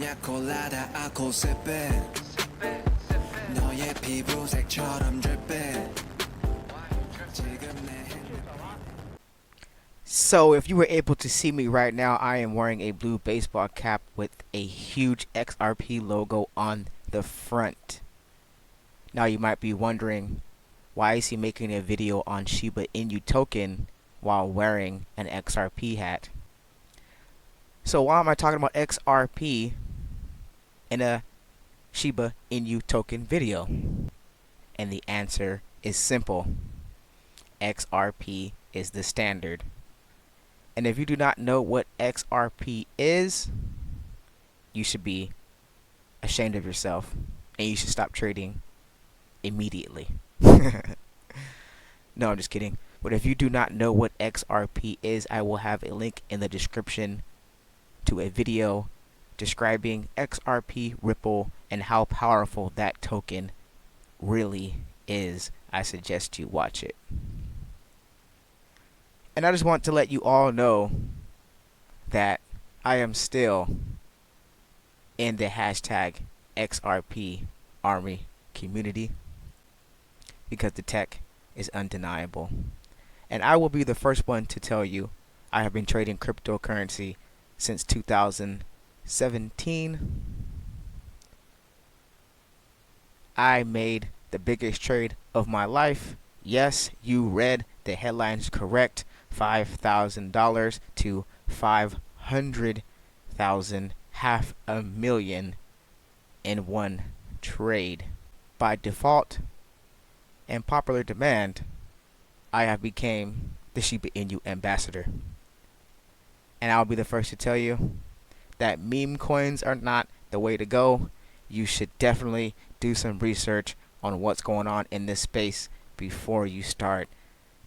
아냐 콜라다 아코 세베 너의 피부색처럼 drip. So if you were able to see me right now, I am wearing a blue baseball cap with a huge XRP logo on the front. Now you might be wondering, why is he making a video on Shiba Inu token while wearing an XRP hat? So why am I talking about XRP in a Shiba Inu token video? And the answer is simple. XRP is the standard. And if you do not know what XRP is, you should be ashamed of yourself and you should stop trading immediately. No, I'm just kidding. But if you do not know what XRP is, I will have a link in the description to a video describing XRP Ripple and how powerful that token really is. I suggest you watch it. And I just want to let you all know that I am still in the hashtag XRP Army community because the tech is undeniable. And I will be the first one to tell you I have been trading cryptocurrency since 2017. I made the biggest trade of my life. Yes, you read the headlines correct. $5,000 to $500,000, $500,000 in one trade. By default and popular demand, I have became the Shiba Inu ambassador. And I'll be the first to tell you that meme coins are not the way to go. You should definitely do some research on what's going on in this space before you start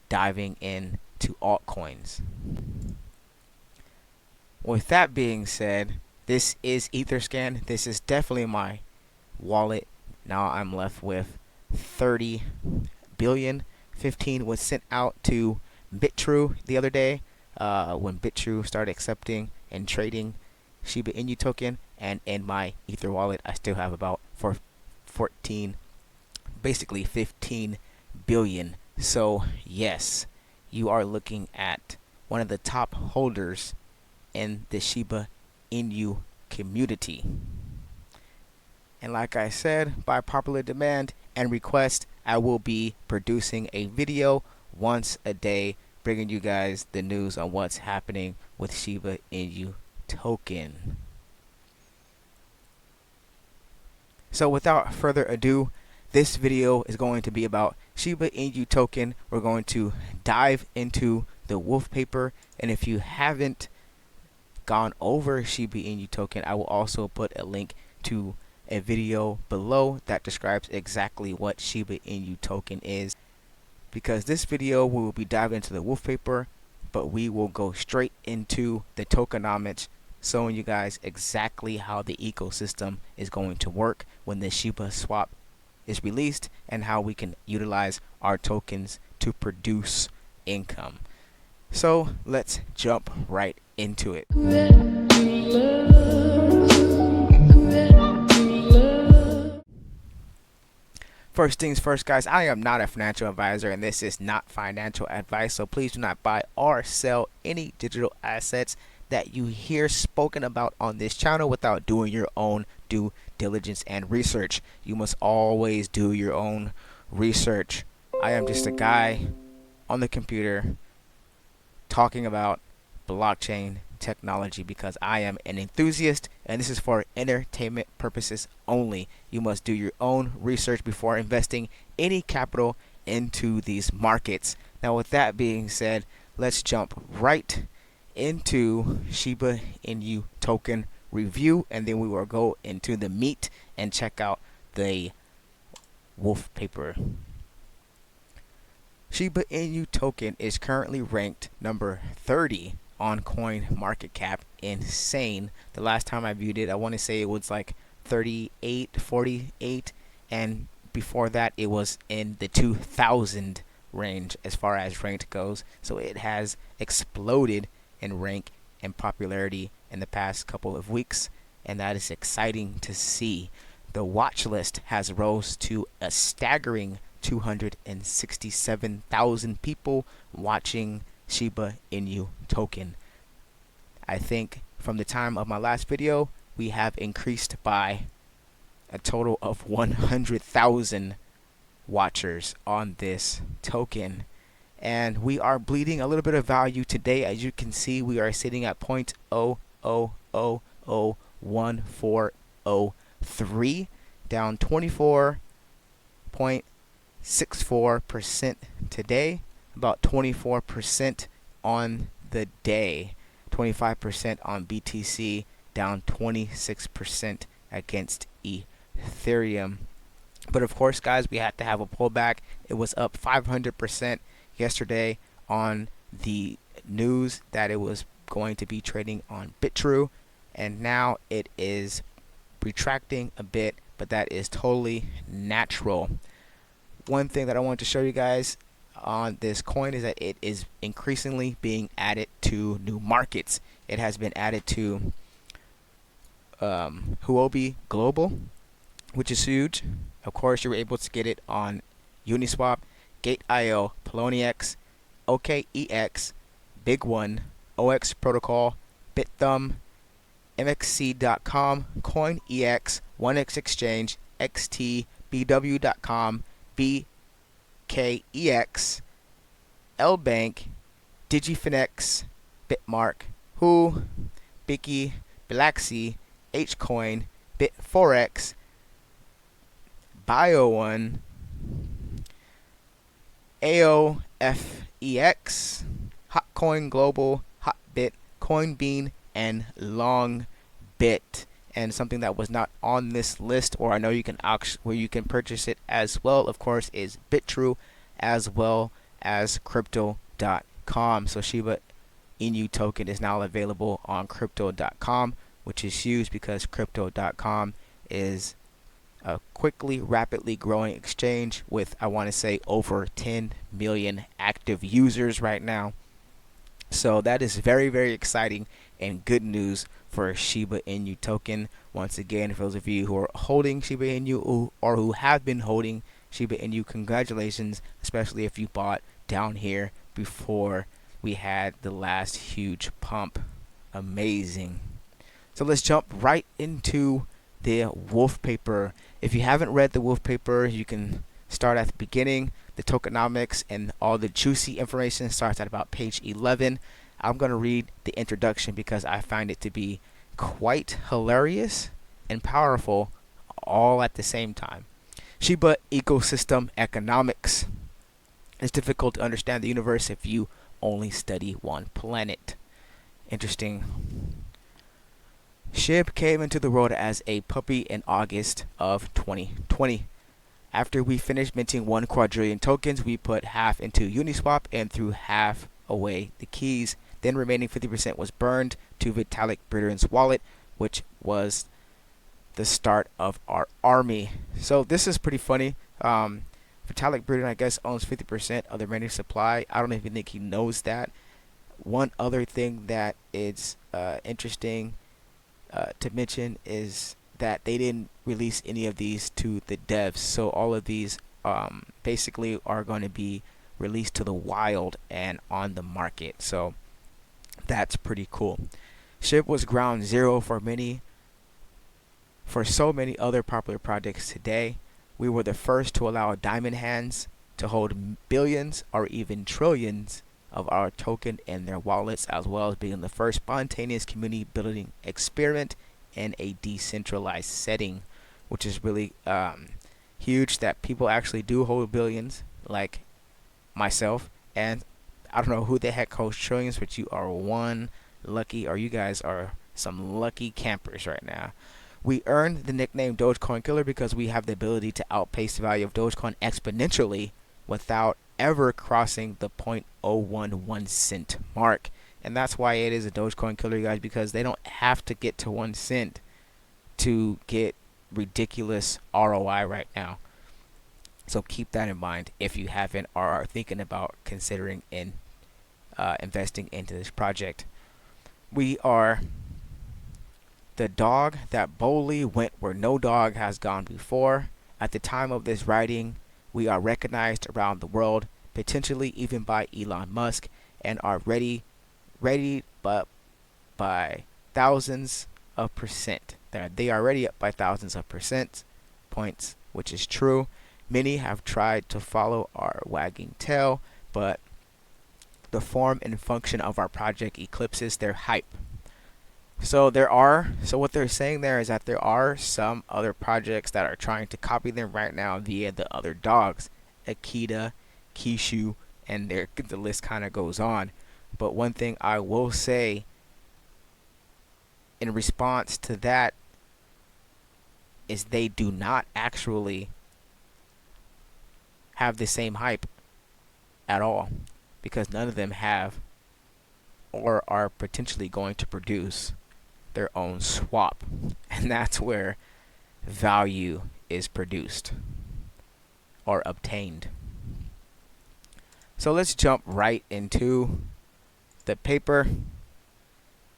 diving in to altcoins. With that being said, this is Etherscan. This is definitely my wallet. Now I'm left with 30 billion. 15 was sent out to BitTrue the other day when BitTrue started accepting and trading Shiba Inu token, and in my Ether wallet I still have about 14, basically 15 billion. So yes, you are looking at one of the top holders in the Shiba Inu community. And like I said, by popular demand and request, I will be producing a video once a day, bringing you guys the news on what's happening with Shiba Inu token. So without further ado, this video is going to be about Shiba Inu token. We're going to dive into the Woofpaper, and if you haven't gone over Shiba Inu token, I will also put a link to a video below that describes exactly what Shiba Inu token is, because this video we will be diving into the Woofpaper, but we will go straight into the tokenomics, showing you guys exactly how the ecosystem is going to work when the Shiba Swap is released and how we can utilize our tokens to produce income. So let's jump right into it. First things first, guys, I am not a financial advisor and this is not financial advice, so please do not buy or sell any digital assets that you hear spoken about on this channel without doing your own due diligence and research. You must always do your own research. I am just a guy on the computer talking about blockchain technology because I am an enthusiast and this is for entertainment purposes only. You must do your own research before investing any capital into these markets. Now with that being said, let's jump right into Shiba Inu token review, and then we will go into the meat and check out the Woofpaper. Shiba Inu token is currently ranked number 30 on coin market cap. Insane. The last time I viewed it, I want to say it was like 38, 48, and before that it was in the 2000 range as far as ranked goes. So it has exploded in rank and popularity in the past couple of weeks. and that is exciting to see. The watch list has rose to a staggering 267,000 people watching Shiba Inu token. I think from the time of my last video, we have increased by a total of 100,000 watchers on this token. And we are bleeding a little bit of value today. As you can see, we are sitting at 0.0001403, down 24.64% today, about 24% on the day, 25% on BTC, down 26% against Ethereum. But of course, guys, we had to have a pullback. It was up 500% yesterday on the news that it was going to be trading on Bitrue, and now it is retracting a bit, but that is totally natural. One thing that I want to show you guys on this coin is that it is increasingly being added to new markets. It has been added to Huobi Global, which is huge. Of course, you're able to get it on Uniswap, Gate.io, Poloniex, OKEX, Big One, OX Protocol, BitThumb, MXC.com, CoinEx, 1x Exchange, XT, BW.com, BKEX, LBank, DigiFinex, Bitmark, Who, Biki, Bilaxi, Hcoin, Bitforex, BioOne, AOFEX, Hotcoin Global, Hotbit, Coinbean, and Longbit. And something that was not on this list, or I know you can where you can purchase it as well, of course, is Bitrue, as well as Crypto.com. So Shiba Inu token is now available on Crypto.com, which is huge because Crypto.com is a quickly, rapidly growing exchange with, I want to say, over 10 million active users right now. So that is very, very exciting and good news for Shiba Inu token. Once again, for those of you who are holding Shiba Inu or who have been holding Shiba Inu, congratulations, especially if you bought down here before we had the last huge pump. Amazing. So let's jump right into the Woofpaper. If you haven't read the Woofpaper, you can start at the beginning. The tokenomics and all the juicy information starts at about page 11. I'm going to read the introduction because I find it to be quite hilarious and powerful all at the same time. Shiba ecosystem economics. It's difficult to understand the universe if you only study one planet. Interesting. SHIB came into the world as a puppy in August of 2020. After we finished minting 1 quadrillion tokens, we put half into Uniswap and threw half away the keys. Then remaining 50% was burned to Vitalik Buterin's wallet, which was the start of our army. So this is pretty funny. Vitalik Buterin, I guess, owns 50% of the remaining supply. I don't even think he knows that. One other thing that is interesting to mention is that they didn't release any of these to the devs, so all of these basically are going to be released to the wild and on the market. So that's pretty cool. SHIB was ground zero for so many other popular projects today. We were the first to allow diamond hands to hold billions or even trillions of our token in their wallets, as well as being the first spontaneous community building experiment in a decentralized setting, which is really huge that people actually do hold billions, like myself. And I don't know who the heck holds trillions, but you are one lucky, or you guys are some lucky campers right now. We earned the nickname Dogecoin Killer because we have the ability to outpace the value of Dogecoin exponentially without ever crossing the 0.011 cent mark. And that's why it is a Dogecoin Killer, you guys, because they don't have to get to 1 cent to get ridiculous ROI right now. So keep that in mind if you haven't or are thinking about considering investing into this project. We are the dog that boldly went where no dog has gone before. At the time of this writing, we are recognized around the world, potentially even by Elon Musk, and are ready, but by thousands of percent. They are already up by thousands of percent points, which is true. Many have tried to follow our wagging tail, but the form and function of our project eclipses their hype. So what they're saying there is that there are some other projects that are trying to copy them right now via the other dogs, Akita, Kishu, and the list kind of goes on. But one thing I will say in response to that is they do not actually have the same hype at all, because none of them have or are potentially going to produce their own swap, and that's where value is produced or obtained. So let's jump right into the paper.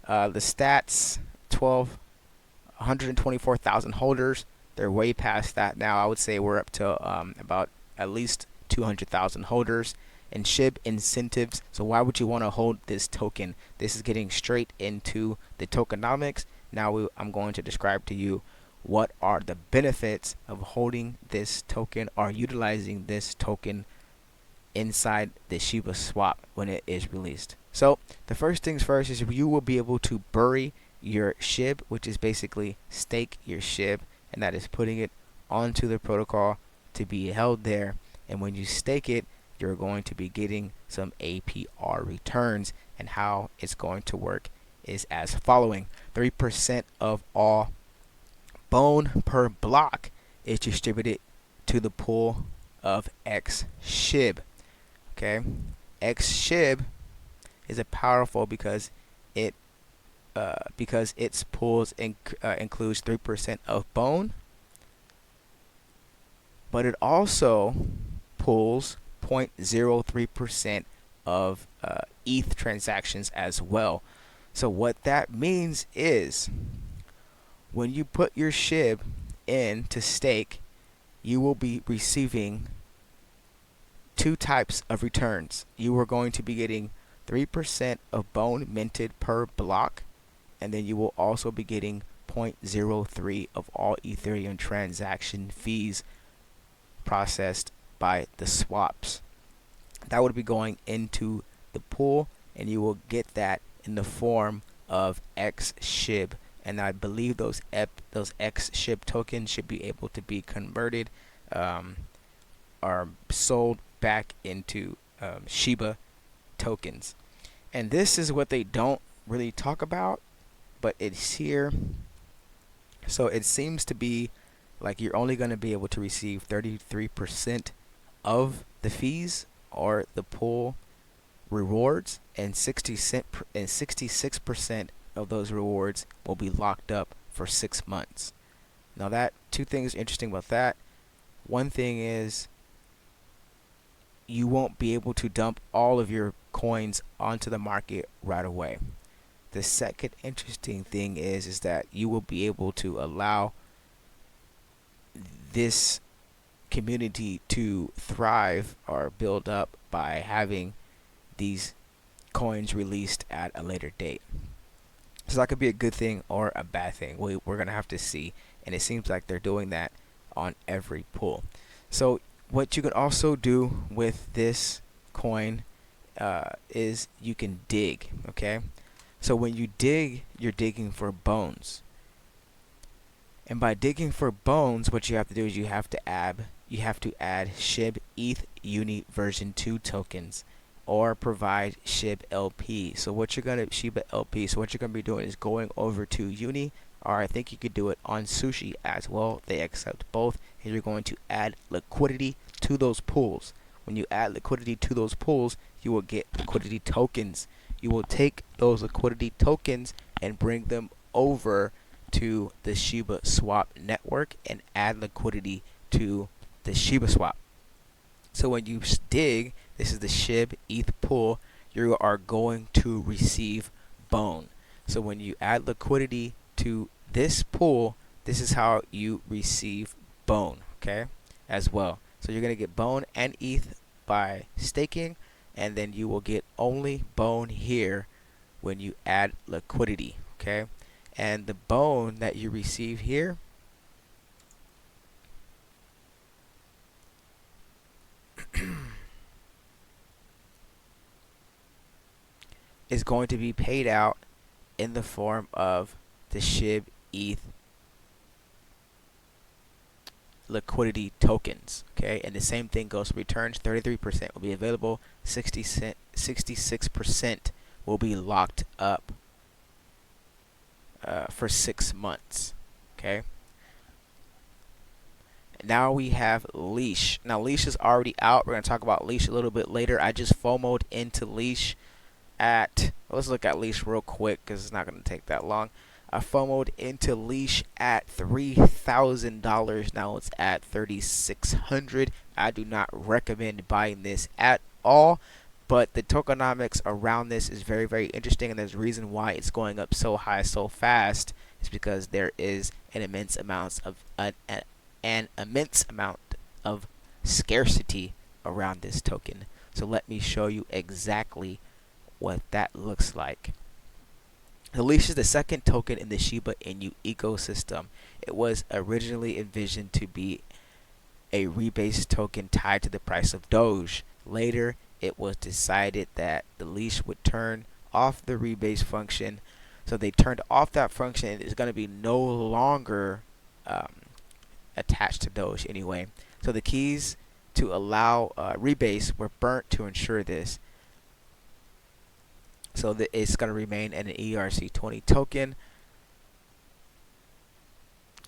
The stats: 124,000 holders. They're way past that now. I would say we're up to about at least 200,000 holders. And SHIB incentives. So why would you want to hold this token? This is getting straight into the tokenomics. Now I'm going to describe to you what are the benefits of holding this token or utilizing this token inside the Shiba Swap when it is released. So the first things first is you will be able to bury your SHIB, which is basically stake your SHIB, and that is putting it onto the protocol to be held there. And when you stake it, you're going to be getting some APR returns, and how it's going to work is as following: 3% of all bone per block is distributed to the pool of X SHIB. Okay, X SHIB is a powerful because its pools includes 3% of bone, but it also pulls 0.03% of ETH transactions as well. So what that means is when you put your SHIB in to stake, you will be receiving two types of returns. You are going to be getting 3% of bone minted per block, and then you will also be getting 0.03 of all Ethereum transaction fees processed by the swaps. That would be going into the pool, and you will get that in the form of X SHIB. And I believe those X SHIB tokens should be able to be converted or sold back into Shiba tokens. And this is what they don't really talk about, but it's here. So it seems to be like you're only going to be able to receive 33% of the fees or the pool rewards, and 66% of those rewards will be locked up for 6 months. Now, that two things interesting about that. One thing is you won't be able to dump all of your coins onto the market right away. The second interesting thing is that you will be able to allow this community to thrive or build up by having these coins released at a later date. So that could be a good thing or a bad thing. We're gonna have to see, and it seems like they're doing that on every pool. So what you can also do with this coin is you can dig. Okay, so when you dig, you're digging for bones. And by digging for bones, what you have to do is you have to add SHIB ETH Uni version 2 tokens, or provide SHIB LP. So what you're gonna Shiba LP. So what you're gonna be doing is going over to Uni, or I think you could do it on Sushi as well. They accept both, and you're going to add liquidity to those pools. When you add liquidity to those pools, you will get liquidity tokens. You will take those liquidity tokens and bring them over to the Shiba Swap network and add liquidity to the Shiba Swap. So when you dig, this is the SHIB ETH pool, you are going to receive bone. So when you add liquidity to this pool, this is how you receive bone, okay, as well. So you're gonna get bone and ETH by staking, and then you will get only bone here when you add liquidity, okay? And the bone that you receive here is going to be paid out in the form of the SHIB ETH liquidity tokens, okay? And the same thing goes for returns. 33% will be available, 66% will be locked up for 6 months, okay? Now we have Leash. Now Leash is already out. We're going to talk about Leash a little bit later. I just FOMO'd into Leash at, let's look at Leash real quick because it's not going to take that long. I FOMO'd into Leash at $3,000. Now it's at $3,600. I do not recommend buying this at all, but the tokenomics around this is very, very interesting, and there's a reason why it's going up so high so fast. It's because there is an immense amount of scarcity around this token. So let me show you exactly what that looks like. The Leash is the second token in the Shiba Inu ecosystem. It was originally envisioned to be a rebase token tied to the price of Doge. Later, it was decided that the Leash would turn off the rebase function. So they turned off that function, and it's going to be no longer attached to Doge anyway. So the keys to allow rebase were burnt to ensure this. So that it's going to remain an ERC20 token.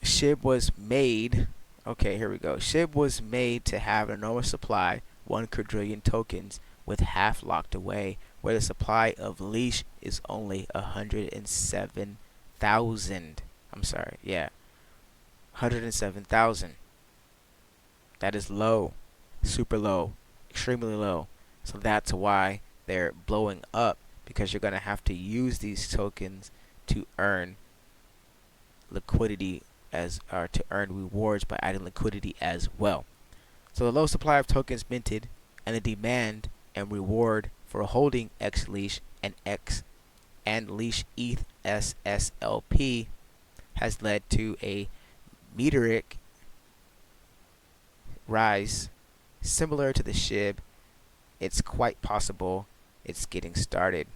SHIB was made. Okay, here we go. SHIB was made to have an enormous supply, 1 quadrillion tokens, with half locked away, where the supply of Leash is only 107,000. I'm sorry, yeah, 107,000. That is low, super low, extremely low. So that's why they're blowing up, because you're going to have to use these tokens to earn liquidity or to earn rewards by adding liquidity as well. So the low supply of tokens minted and the demand and reward for holding X Leash and Leash ETH SSLP has led to a meteoric rise similar to the SHIB. It's quite possible it's getting started.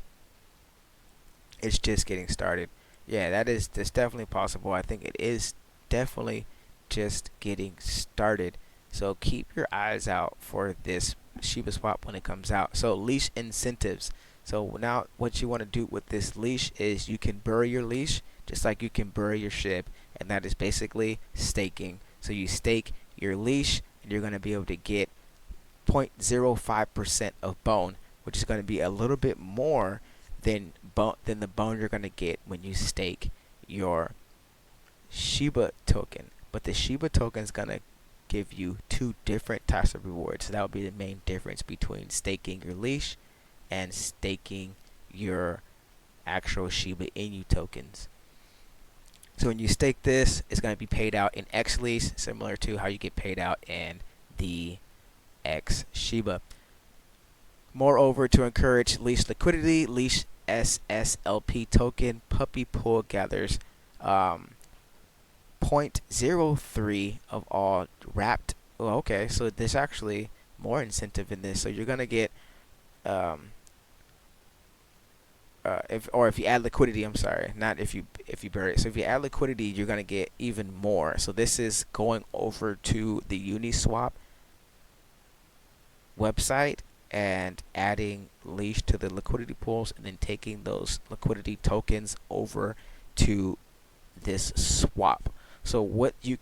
It's just getting started. Yeah, that's definitely possible. I think it is definitely just getting started. So keep your eyes out for this Shiba Swap when it comes out. So Leash incentives. So now what you want to do with this Leash is you can bury your Leash just like you can bury your SHIB, and that is basically staking. So you stake your Leash, and you're going to be able to get 0.05% of bone, which is going to be a little bit more than the bone you're going to get when you stake your Shiba token. But the Shiba token is going to give you 2 different types of rewards. So that would be the main difference between staking your Leash and staking your actual Shiba Inu tokens. So when you stake this, it's going to be paid out in X Leash, similar to how you get paid out in the X Shiba. Moreover, to encourage Leash liquidity, Leash SSLP token puppy pool gathers 0.03 of all wrapped. Oh, okay, so there's actually more incentive in this. So you're gonna get if you add liquidity, I'm sorry, not if you bury it. So if you add liquidity, you're gonna get even more. So this is going over to the Uniswap website and adding Leash to the liquidity pools, and then taking those liquidity tokens over to this swap. So what you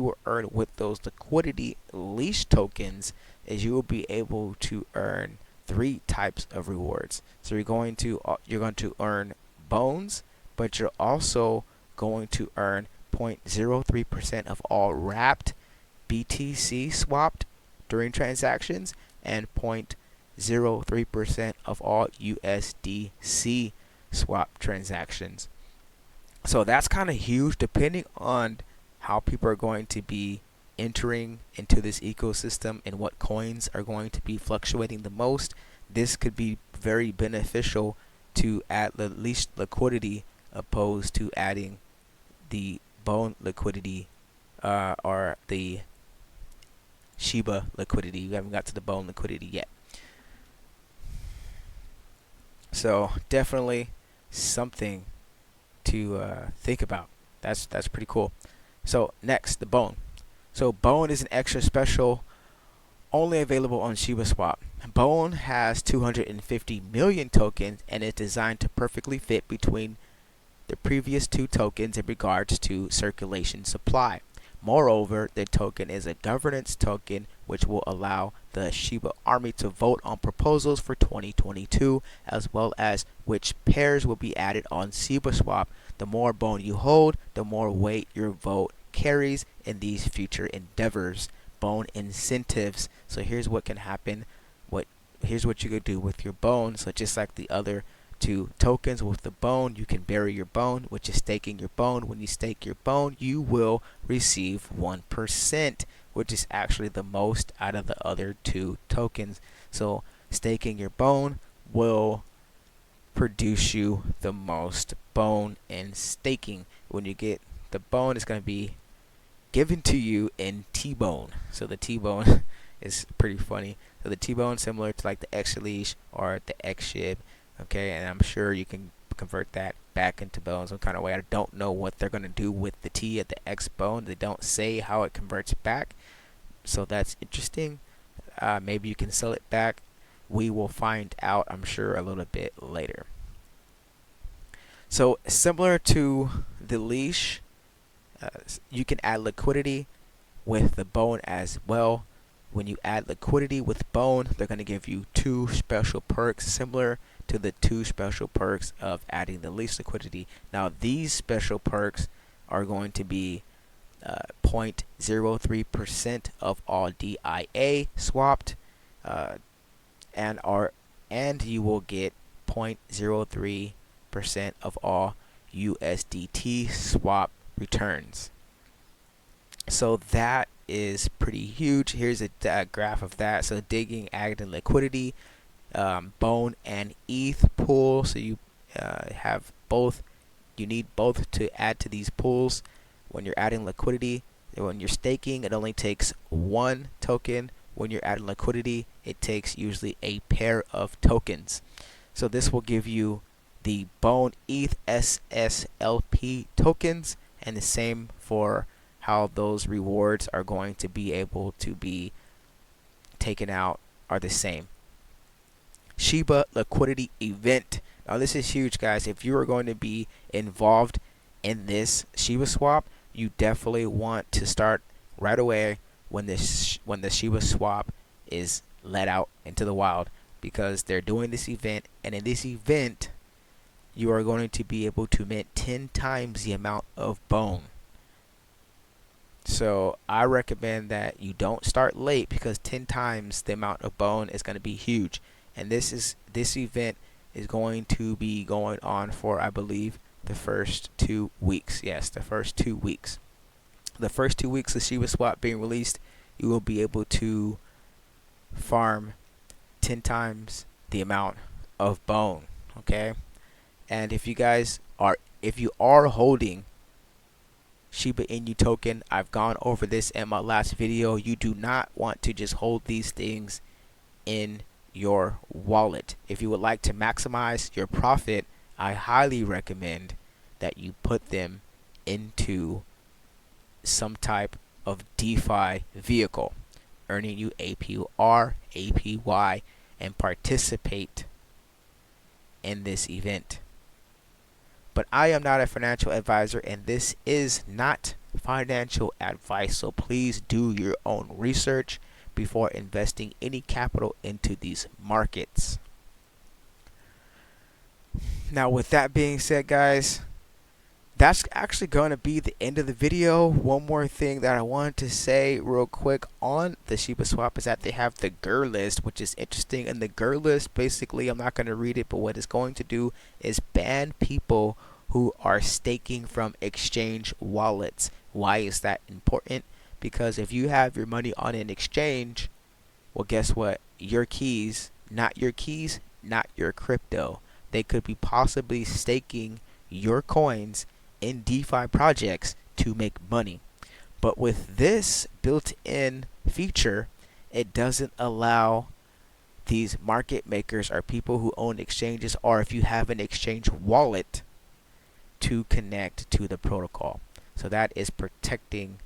will earn with those liquidity Leash tokens is you will be able to earn 3 types of rewards. So you're going to earn bones, but you're also going to earn 0.03% of all wrapped BTC swapped during transactions, and 0.03% of all USDC swap transactions. So that's kind of huge, depending on how people are going to be entering into this ecosystem and what coins are going to be fluctuating the most. This could be very beneficial to add the least liquidity opposed to adding the bone liquidity or the Shiba liquidity. You haven't got to the bone liquidity yet. So definitely something to think about. That's pretty cool. So next, the bone. So bone is an extra special, only available on Shiba Swap. Bone has 250 million tokens and is designed to perfectly fit between the previous two tokens in regards to circulation supply. Moreover, the token is a governance token which will allow the Shiba army to vote on proposals for 2022, as well as which pairs will be added on Shiba Swap. The more bone you hold, the more weight your vote carries in these future endeavors. Bone incentives. So here's what can happen. Here's what you could do with your bone. So just like the other two tokens with the bone, you can bury your bone, which is staking your bone. When you stake your bone, you will receive 1%, which is actually the most out of the other two tokens. So staking your bone will produce you the most bone in staking. When you get the bone, it's going to be given to you in T-bone. So the T-bone is pretty funny. So the T-bone, similar to like the X Leash or the X Shib. Okay, and I'm sure you can convert that back into bone some kind of way. I don't know what they're going to do with the T at the X bone. They don't say how it converts back. So that's interesting. Maybe you can sell it back. We will find out, I'm sure, a little bit later. So similar to the Leash, you can add liquidity with the bone as well. When you add liquidity with bone, they're going to give you two special perks similar to the two special perks of adding the least liquidity. Now these special perks are going to be 0.03% of all DIA swapped, and you will get 0.03% of all USDT swap returns. So that is pretty huge. Here's a graph of that. So digging, adding liquidity, bone and ETH pool. So you have both. You need both to add to these pools. When you're adding liquidity, when you're staking, it only takes one token. When you're adding liquidity, it takes usually a pair of tokens. So this will give you the bone ETH SSLP tokens, and the same for how those rewards are going to be able to be taken out are the same. Shiba liquidity event. Now this is huge, guys. If you are going to be involved in this Shiba swap, you definitely want to start right away when the Shiba swap is let out into the wild, because they're doing this event, and in this event you are going to be able to mint 10 times the amount of bone. So I recommend that you don't start late, because 10 times the amount of bone is going to be huge. And this event is going to be going on for, I believe, the first 2 weeks. Yes, the first 2 weeks. The first 2 weeks of Shiba Swap being released, you will be able to farm 10 times the amount of bone. Okay, and if you are holding Shiba Inu token, I've gone over this in my last video. You do not want to just hold these things in your wallet. If you would like to maximize your profit, I highly recommend that you put them into some type of DeFi vehicle, earning you APR, APY, and participate in this event. But I am not a financial advisor, and this is not financial advice, so please do your own research before investing any capital into these markets. Now with that being said, guys, that's actually going to be the end of the video. One more thing that I wanted to say real quick on the Shiba Swap is that they have the GER list, which is interesting. And the GER list, basically, I'm not going to read it, but what it's going to do is ban people who are staking from exchange wallets. Why is that important? Because if you have your money on an exchange, well, guess what? Your keys, not your crypto. They could be possibly staking your coins in DeFi projects to make money. But with this built-in feature, it doesn't allow these market makers or people who own exchanges, or if you have an exchange wallet, to connect to the protocol. So that is protecting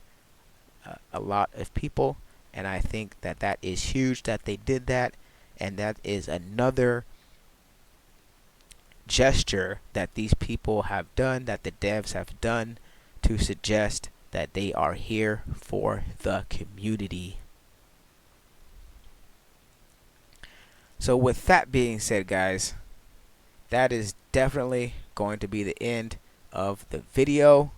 a lot of people, and I think that that is huge that they did that, and that is another gesture that these people have done, that the devs have done, to suggest that they are here for the community. So with that being said, guys, that is definitely going to be the end of the video.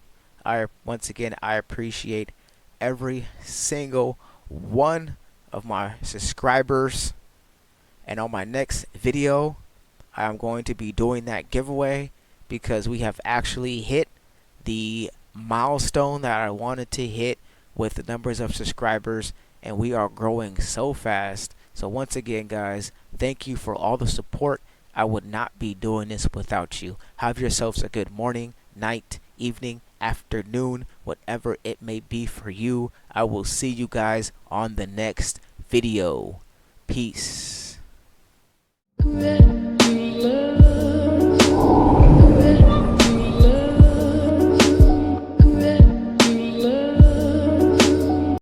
Once again, I appreciate every single one of my subscribers, and on my next video I'm going to be doing that giveaway, because we have actually hit the milestone that I wanted to hit with the numbers of subscribers, and we are growing so fast. So once again, guys, thank you for all the support. I would not be doing this without you. Have yourselves a good morning, night, evening, afternoon, whatever it may be for you. I will see you guys on the next video. Peace. Red.